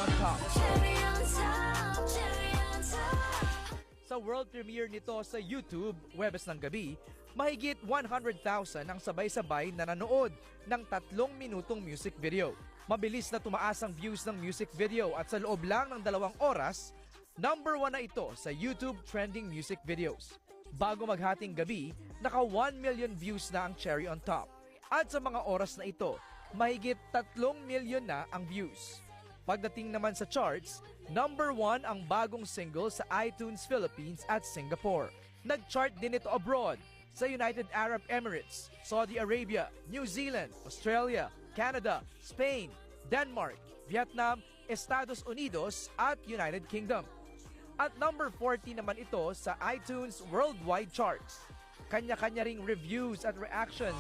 on Top. Sa world premiere nito sa YouTube, Huwebes ng gabi, mahigit 100,000 ang sabay-sabay na nanood ng 3 minutong music video. Mabilis na tumaas ang views ng music video at sa loob lang ng 2 oras, number 1 na ito sa YouTube trending music videos. Bago maghating gabi, naka 1 million views na ang Cherry on Top. At sa mga oras na ito, mahigit 3 million na ang views. Pagdating naman sa charts, number 1 ang bagong single sa iTunes Philippines at Singapore. Nag-chart din ito abroad sa United Arab Emirates, Saudi Arabia, New Zealand, Australia, Canada, Spain, Denmark, Vietnam, Estados Unidos at United Kingdom. At number 40 naman ito sa iTunes Worldwide Charts. Kanya-kanya ring reviews at reactions